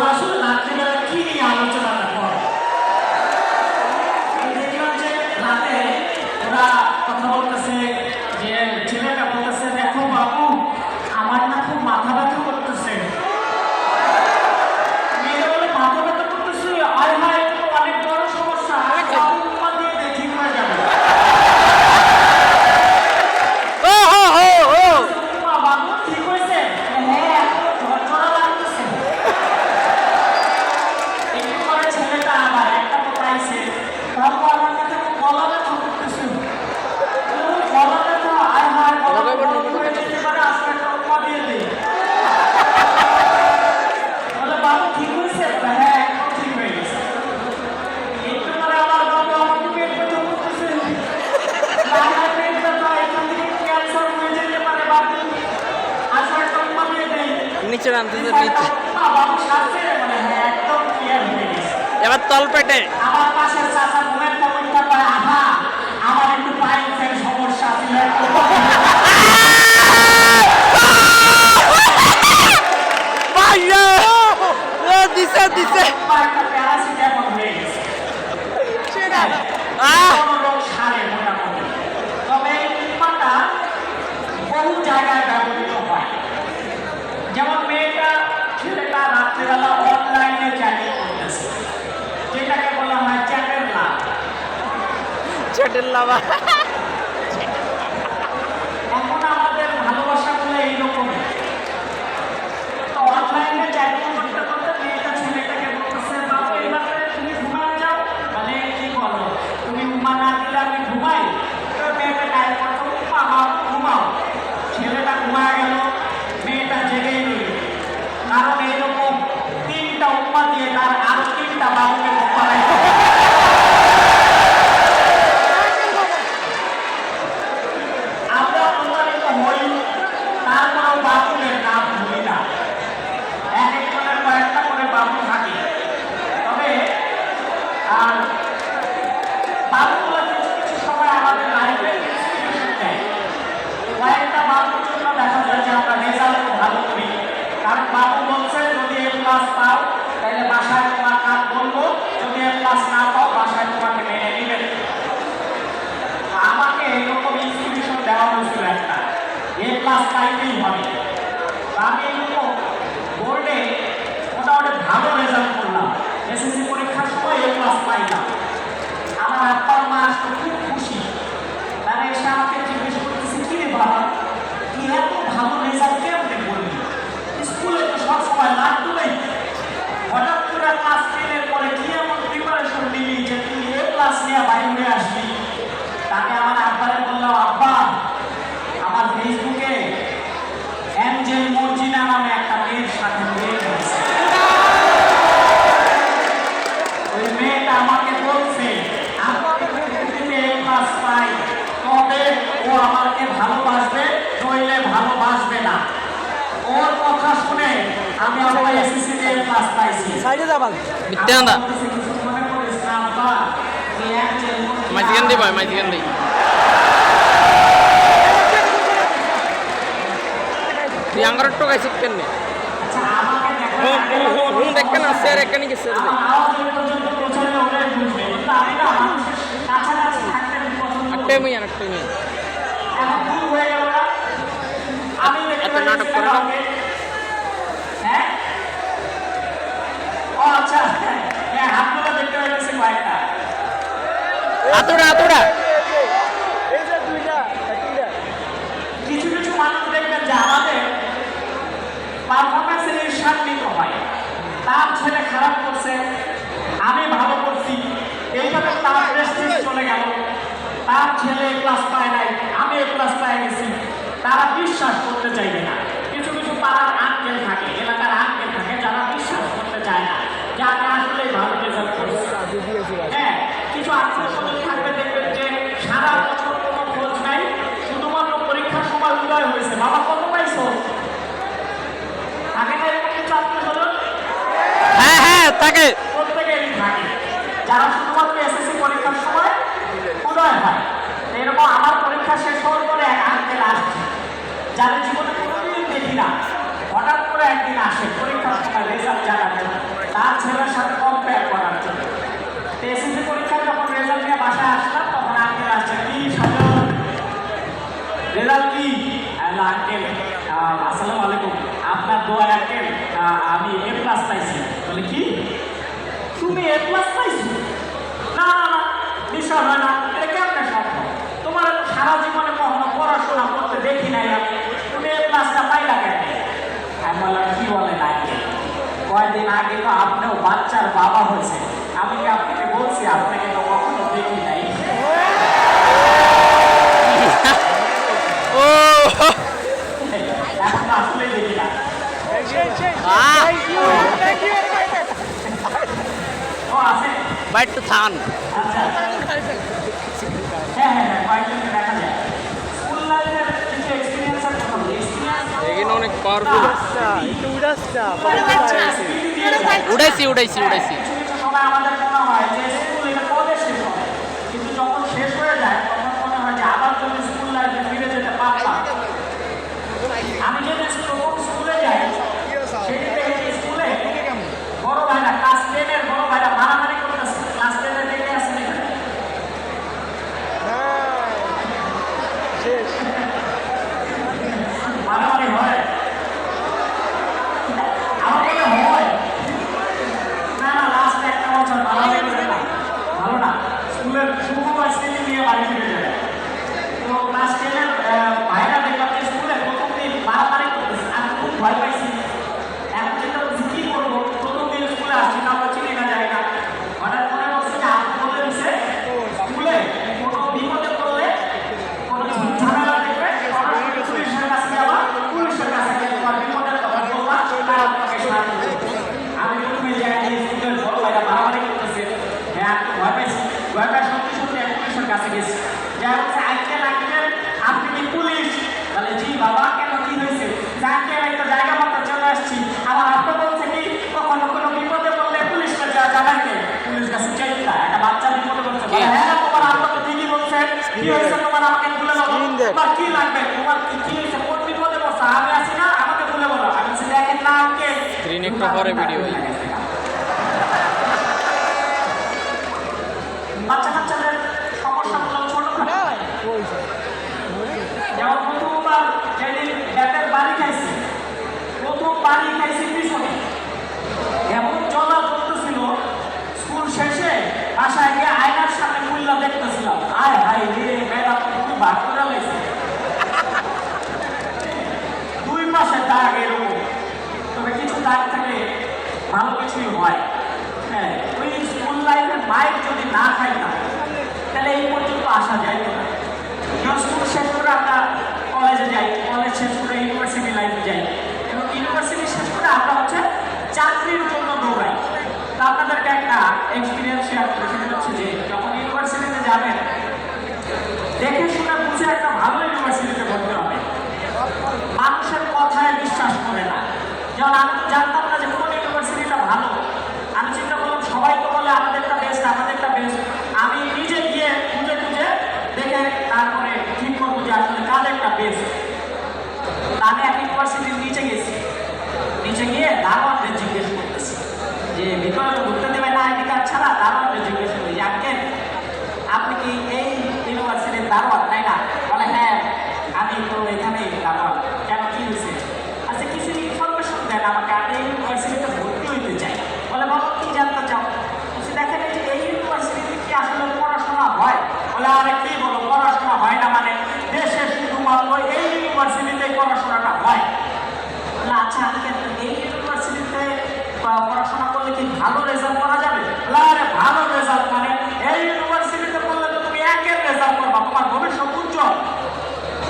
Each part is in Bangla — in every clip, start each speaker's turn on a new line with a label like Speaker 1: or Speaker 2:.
Speaker 1: ওরা আসলে রাত্রিবেলা কি নিয়ে আলোচনাটা করে। দেখলাম যে রাতে ওরা কথা বলতেছে, যে ছেলেটা বলতেছে, দেখো বাবু আমার না খুব মাথা ব্যথা করতেছে। মেয়েরা বলে মাথা ব্যথা করতেছে, আয় হায় অনেক বড় সমস্যা, বাবু দিয়ে দেখি হয়ে যাবে। বাবু ঠিক হয়েছে? হ্যাঁ ঝরঝরা লাগতেছে। একটু পরে ছেলেটা আবার একটা পড়াইছে, বাবু আমার কাছে গলা ব্যথা করতেছে। গলা ব্যথা, আয় হায় গলা ব্যথা যেতে পারে, আজকে একটা উপমা দিয়ে দিই। বলে বাবু ঠিক হয়েছে? হ্যাঁ একদম ঠিক হয়ে গেছে। একটু পরে আমার বাবু আমাকে পেট ব্যথা করতেছে, পেট ব্যথা, এখান থেকে ক্যান্সার হয়ে যেতে পারে, বাবু আজকে একটা উপমা দিয়ে দেই।
Speaker 2: নিচে নামতেছে নিচে,
Speaker 1: বাবু শাস্তি মানে হ্যাঁ একদম ক্লিয়ার হয়ে গেছে।
Speaker 2: এবার তল পেটে
Speaker 1: আমার পাশের চাচা ঘুমের পরীক্ষা করে, আহা আমার একটু পাইলসের সমস্যা ছিল,
Speaker 2: দিছে দিছে
Speaker 1: একটা প্যারাসিটামল হয়ে গেছে। কোনো রোগ সারে মোটামুটি। তবে এই উপমাটা বহু জায়গায় ব্যবহৃত হয়। যেমন মেয়েটা ছেলেটা রাত্রিবেলা অনলাইনে চ্যাটিং করতেছে, যেটাকে বলা হয় চ্যাটের লাভ।
Speaker 2: ছোটের লাভা।
Speaker 1: এখন আমাদের ভালোবাসাগুলো এইরকম। তো অনলাইনে চ্যাটিং করতে করতে মেয়েটা ছেলেটাকে বলতেছে, বাবু এবার তুমি ঘুমায় যাও। মানে কি বলো, তুমি ঘুমা না দিলে আমি ঘুমাই। তো মেয়েটা টাইম করছো, বাবা ঘুমাও। ছেলেটা ঘুমায় গেল, মেয়েটা জেগেই রইল। কারণ এইরকম 3টা উপমা দিয়ে তার আরো 3টা বাবুকে ঘুমায়। আমরা প্রতারিত হই, তারপরেও বাবুদের নাম ভুলি না। এক একজনের কয়েকটা করে বাবু থাকে। তবে আর বাবুগুলো কিছু কিছু সময় আমাদের লাইফে ইন্সপিরেশন দেয়। কয়েকটা বাবুর জন্য দেখা যায় যে আমরা রেজাল্ট ভালো করি, কারণ বাবু বলছে যদি এ প্লাস পাও তাহলে বাসায় তোমার কাজ বলবো, যদি এ প্লাস না পাও বাসায় তোমাকে মেনে নেবেন। আমাকে এরকম ইনস্টিটিউশন দেওয়া হয়েছিল একটা, এ প্লাস পাইতেই হবে। আমি এরকম বোর্ডে মোটামুটি ভালো রেজাল্ট করলাম, এসএসসি পরীক্ষার সময় এ প্লাস পাইলাম। আমার আব্বা মা আসলে খুব খুশি। তারা এসে আমাকে জিজ্ঞেস করতেছে, কি রে বাবা তুই এত ভালো রেজাল্ট কেমন করলি? স্কুলে তো সবসময় লাড্ডু নেই, হঠাৎ করে ক্লাস 10-এর পরে কি এমন প্রিপারেশন নিলি যে তুই এ প্লাস নিয়ে বাইরে আসলি? তাকে আমার আব্বারে বললাম, আব্বা আমার ফেসবুকে এঞ্জেল মর্জিনা নামে একটা মেয়ের সাথে বিয়ে হয়েছে। ওই মেয়েটা আমাকে বলছে আমি যদি এ প্লাস পাই তবে ও আমাকে ভালোবাসবে, নইলে ভালোবাসবে না। ওর কথা শুনে আমি আমার এসএসসি তে এ প্লাস পাইছি।
Speaker 2: সাইডে যাবাল বিদ্যান্দা
Speaker 1: মনে করিস না আব্বা, তুই এঞ্জেল
Speaker 2: মাইজিগান দি ভাই মাইজিগান দি ইয়াঙ্গার টু গাইছে কেন নে হুম দেখেন আছে আর এখানে গেছে আটে মুই আটে মুই এত নাটক করে না।
Speaker 1: হ্যাঁ ও আচ্ছা, হ্যাঁ হাতগুলো দেখতে হয়েছে কয়েকটা।
Speaker 2: আতুড়া আতুড়া
Speaker 1: কিছু কিছু মানুষ দেখবেন যে আমাদের পারফরমেন্সের ঈর্ষান্বিত হয়। তার ছেলে খারাপ করছে, আমি ভালো করছি, এইভাবে তার প্রেস্টিজ চলে গেল। তার ছেলে ক্লাস পায় নাই, আমি ক্লাস পাই গেছি, তারা বিশ্বাস করতে চাইবে না। কিছু কিছু পাড়ার আঙ্কেল থাকে, এলাকার আঙ্কেল থাকে, যারা বিশ্বাস করতে চায় না যে আমি আসলেই ভালো রেজাল্ট করছি। হ্যাঁ, কিছু আত্মীয়-স্বজন থাকবে দেখবেন যে সারা বছর কোনো খোঁজ নাই, শুধুমাত্র পরীক্ষার সময় উদয় হয়েছে, বাবা কত পাইছো? থাকে না এরকম কিছু আত্মীয়-স্বজন?
Speaker 2: হ্যাঁ হ্যাঁ থাকে,
Speaker 1: প্রত্যেকেরই থাকে, যারা শুধুমাত্র এসএসসি পরীক্ষার সময় উদয় হয়। এরকম আমার পরীক্ষা শেষ হওয়ার পরে এক আঙ্কেল আসছে, যাদের জীবনে কোনোদিন দেখি না, হঠাৎ করে একদিন আসে পরীক্ষার সময় রেজাল্ট জানার জন্য। রেজাল্ট কি? হ্যালো আঙ্কেল, আসসালামু আলাইকুম। আপনার দোয়া আঙ্কেল, আমি এ প্লাস পাইছি। বলে কি? তুমি এ প্লাস পাইছো? না না না, বিষয় হয় না, এটা কেমনে সম্ভব? তোমার সারা জীবনে কখনো পড়াশোনা করতে দেখি নাই আমি, তুমি এ প্লাসটা পাইলা কেন? আমি বললাম কি বলেন আঙ্কেল, কয়েকদিন আগে তো আপনিও বাচ্চার বাবা হয়েছে, আমি কি আপনাকে বলছি? আপনাকে তো কখনো দেখি নাই।
Speaker 2: ও
Speaker 1: এখন আসলে দেখি না। ও আছে?
Speaker 2: বাইট তো থান
Speaker 1: আচ্ছা, হ্যাঁ হ্যাঁ হ্যাঁ, কয়েকজনকে দেখা যায়। স্কুল লাইফের কিছু এক্সপিরিয়েন্সের কথা বলি।
Speaker 2: এখানে অনেক পাওয়ারফুল উড়াইছি
Speaker 1: কিছু কিছু সময় আমাদের মনে হয় যে স্কুল এটা কবে শেষ হবে, কিন্তু যখন শেষ হয়ে যায় তখন মনে হয় যে আবার যদি স্কুল লাইফে ফিরে যেতে পারতাম। আমি যেদিন প্রথম স্কুলে যাই, সেদিন দেখি স্কুলে বড় ভাইরা ক্লাস 10 এর বড় ভাইরা মারামারি করতেছে। ক্লাস 10 এর দেখে আসেন এখানে? মারামারি হয়? আমার মনে হয় না না, লাস্ট একটা বছর মারামারি করে না, ভালো না। স্কুলের শুক্রবার স্মৃতি নিয়ে বাড়ি ফিরে যাবে। তো ক্লাস 10 এর ভাইরা দেখলাম যে স্কুলে প্রথম দিন মারামারি করতেছে। আমি খুব ভয় পাইছি। এখন চিন্তা করছি কি করবো, প্রথম দিন স্কুলে আসছি না, আমরা চিনি না জায়গা। হঠাৎ মনে করছি যে আপনি বলে দিচ্ছে স্কুলে কোনো বিপদে পড়লে কোনো ঝামেলা দেখবে সরাসরি পুলিশের কাছে যাওয়া, পুলিশের কাছে গিয়ে তোমার বিপদের কথা বলবা, তারা তোমাকে সাহায্য করবে। আমি প্রথমে যাই যে স্কুলের বড় ভাইরা মারামারি করতেছে, হ্যাঁ আমি ভয় পাইছি। ভয় পাই সত্যি সত্যি এক পুলিশের কাছে গেছি। যাই হচ্ছে আঙ্কেল আঙ্কেল আপনি কি পুলিশ? বলে জি বাবা, কেন কি হয়েছে? আঙ্কেল এই তো জায়গা মতো চলে আসছি, আমার আপনি বলছে কি কখনো কোনো বিপদে পড়লে পুলিশ কাছে জানান কে? পুলিশ কাছে চাইছি না, একটা বাচ্চা বিপদে পড়ছে। বলে হ্যাঁ তোমার আপনি তো ঠিকই বলছেন, কি হয়েছে তোমার আমাকে বলে বলো, তোমার কি লাগবে, তোমার কি হয়েছে, কোন বিপদে পড়ছে? আমি আছি না, আমাকে বলে বলো। আমি বলছি দেখেন না আঙ্কেল,
Speaker 2: স্ক্রিন একটু পরে ভিডিও
Speaker 1: বাচ্চা কাচ্চাদের সমস্যাগুলো ছোটখাটো। যেমন প্রথমবার যেদিন ব্যাটের বাড়ি খাইছি, প্রথম বাড়ি খাইছি পিছনে, এমন জ্বলা করতেছিল। স্কুল শেষে বাসায় গিয়ে আয়নার সামনে খুললা দেখতেছিলাম, আয় হাই রে ম্যাডাম তুমি ভাগ করে লাইছে। দুই পাশে দাগ এরকম, তবে কিছু দাগ থাকলে ভালো কিছুই হয়। হ্যাঁ, ওই স্কুল লাইফের মাইক যদি না খাইতাম তাহলে এই পর্যন্ত আসা যায় না। যখন স্কুল শেষ করে আমরা কলেজে যাই, কলেজ শেষ করে ইউনিভার্সিটি লাইফে যাই, এবং ইউনিভার্সিটি শেষ করে আমরা হচ্ছে চাকরির জন্য দৌড়াই। তা আপনাদেরকে একটা এক্সপিরিয়েন্স শেয়ার করি, সেটা হচ্ছে যে যখন ইউনিভার্সিটিতে যাবেন দেখে শুনে বুঝে একটা ভালো ইউনিভার্সিটিতে ভর্তি হবে। মানুষের কথায় বিশ্বাস করে না। যেমন আমি তো জানতাম না যে কোন ইউনিভার্সিটিটা ভালো। আমি চিন্তা করলাম সবাই তো বলে আমাদেরটা বেস্ট, আমাদেরটা বেস্ট। আমি নিজে গিয়ে খুঁজে খুঁজে দেখে তারপরে ঠিক করবো যে আসলে কাদেরটা বেস্ট। আমি এক ইউনিভার্সিটির নিচে গেছি, নিচে গিয়ে দারোয়ানদের জিজ্ঞেস করতেছি যে ভিতরে তো ঢুকতে দেবে না আইডি কার্ড ছাড়া। দারোয়ানদের জিজ্ঞেস করি যে আঙ্কেল আপনি কি এই ইউনিভার্সিটির দারোয়ান তাই না? বলে হ্যাঁ আমি তো এখানেই দারোয়ান। কেন কি হয়েছে? আচ্ছা কিছু ইনফরমেশন দেন আমাকে, আমি এই ইউনিভার্সিটিতে ভর্তি হইতে চাই। বলে বাবা কি জানতে চাও? বলছি দেখেন এই যে এই ইউনিভার্সিটিতে কি আসলে পড়াশোনা হয়? বলে আরে কি বলো পড়াশোনা হয় না মানে, দেশে শুধুমাত্র এই ইউনিভার্সিটিতে পড়াশোনাটা হয়। বলে আচ্ছা আঙ্কেল এই ইউনিভার্সিটিতে পড়াশোনা করলে কি ভালো রেজাল্ট করা যাবে? বলে আরে ভালো রেজাল্ট মানে এই ইউনিভার্সিটিতে পড়লে তো তুমি একের রেজাল্ট করবা, তোমার ভবিষ্যৎ উজ্জ্বল।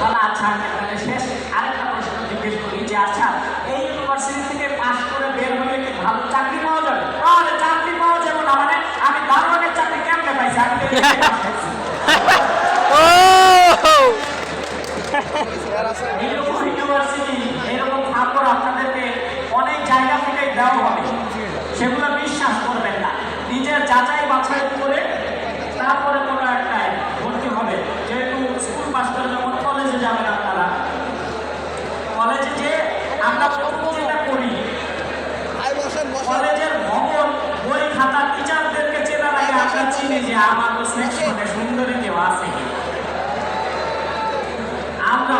Speaker 1: বলে আচ্ছা আঙ্কেল তাহলে শেষ আরেকটা প্রশ্ন জিজ্ঞেস করি যে আচ্ছা এই ইউনিভার্সিটি থেকে পাশ করে বের হলে কি ভালো চাকরি পাওয়া যাবে? আরে চাকরি পাওয়া যাবে না মানে আমি দারোয়ানের চাকরি কেমনে পাইছি? আমি তো এই পাইছি। এইরকম ইউনিভার্সিটি এইরকম খবর আপনাদেরকে অনেক জায়গা থেকে দেওয়া হবে, সেগুলো বিশ্বাস করবেন না। নিজের যাচাই বাছাই করে তারপরে কোনো একটাই ভর্তি হবে। যেহেতু স্কুল পাস করে যখন কলেজে যাবেন আপনারা, কলেজে যে আমরা প্রথম যেটা করি কলেজের ভবন বই খাতা টিচারদেরকে চেনার আগে আমরা চিনি যে আমার তো সেকশনে সুন্দরী কেউ আছে কি। আমরা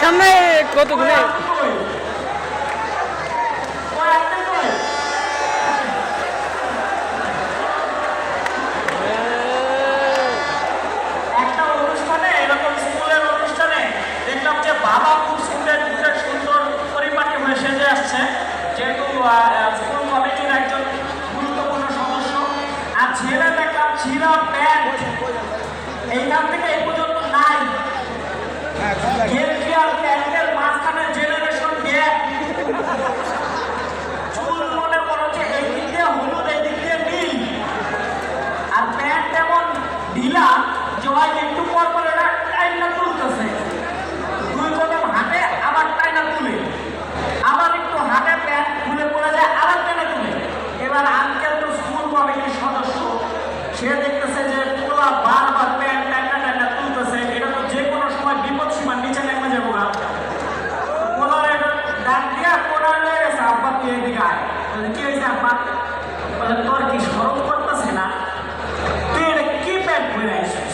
Speaker 2: সামনে কত গুণে
Speaker 1: একটা অনুষ্ঠানে এরকম স্কুলের অনুষ্ঠানে দেখলাম যে বাবা খুব সুন্দর সুন্দর পরিপাটি হয়ে সেজে আসছে, যেহেতু স্কুল কমিটির একজন গুরুত্বপূর্ণ সদস্য। আর ছেলে দেখলাম ছিঁড়া প্যান্ট এইখান থেকে এই পর্যন্ত নাই, গেঞ্জি আর প্যান্টের মাঝখানে জেনারেশন গ্যাপ। চুল মনে করো যে এই দিক দিয়ে হলুদ এই দিক দিয়ে নীল, আর প্যান্ট এমন ঢিলা যে হয়তো একটু পর পর এরা টাইনা তুলতেছে, দুই কদম হাঁটে আবার টাইনা তুলে, আবার একটু হাঁটে প্যান্ট খুলে পড়ে যায় আবার টাইনা তুলে। এবার আজকাল তো স্কুল কমিটির সদস্য, সে দেখতেছে যে পোলা বারবার প্যান্ট টাইনা টাইনা তুলতেছে, এটা তো যে কোনো সময় বিপদ সীমার নিচে নেমে যাবো না। পোলার ডাক দিয়া কোরআন হয়ে গেছে, আব্বা তুই এদিকে আয়। বলে, কি হয়েছে আব্বা? বলে, তোর কি সরম করতেছে না? তুই এটা কি প্যান্ট পরে আসিস?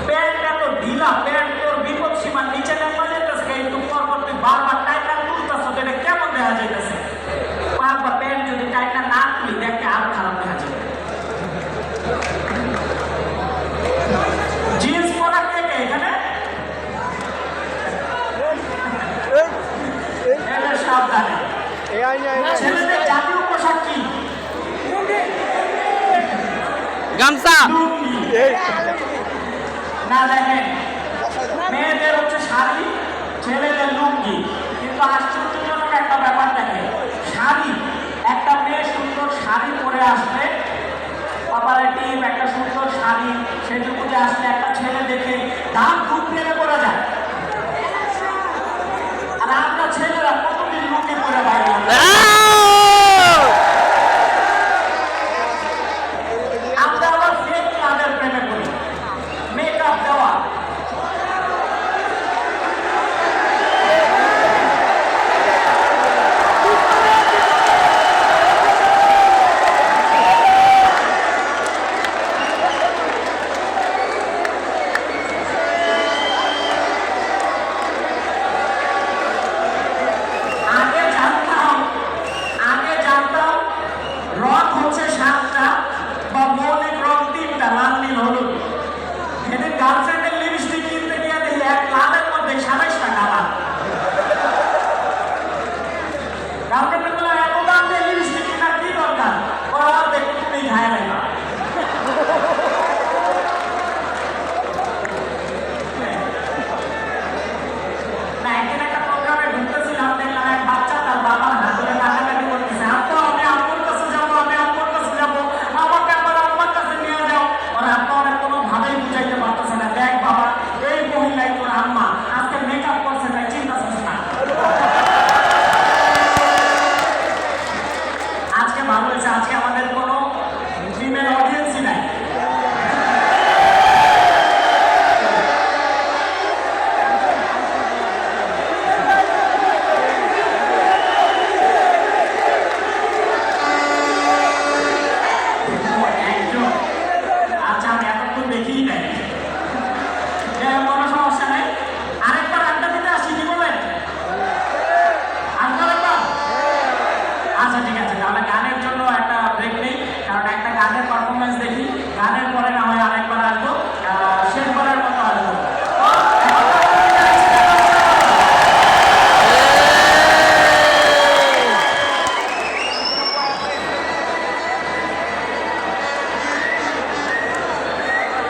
Speaker 1: প্যান্টটা তো ঢিলা, প্যান্ট তোর বিপদ সীমার নিচে নেমে যেতেছে, একটু পর পর তুই বারবার টাইটা তুলতেছ, এটা কেমন দেখা যাইতেছে? বারবার প্যান্ট যদি টাইটা না তুলি দেখতে আরো খারাপ দেখা যাবে। জিন্স পরা কে কে এখানে? এটা সাবধানে। ছেলেদের জাতীয় পোশাক কি?
Speaker 2: গামছা
Speaker 1: লুঙ্গি। না দেখেন, মেয়েদের হচ্ছে শাড়ি, ছেলেদের লুঙ্গি। কিন্তু আশ্চর্যজনক একটা ব্যাপার দেখেন, শাড়ি, একটা মেয়ে সুন্দর শাড়ি পরে আসলে, অপারেটিভ একটা সুন্দর শাড়ি সেজে পুজে আসলে একটা ছেলে দেখে দাম খুব প্রেমে পড়ে যায়।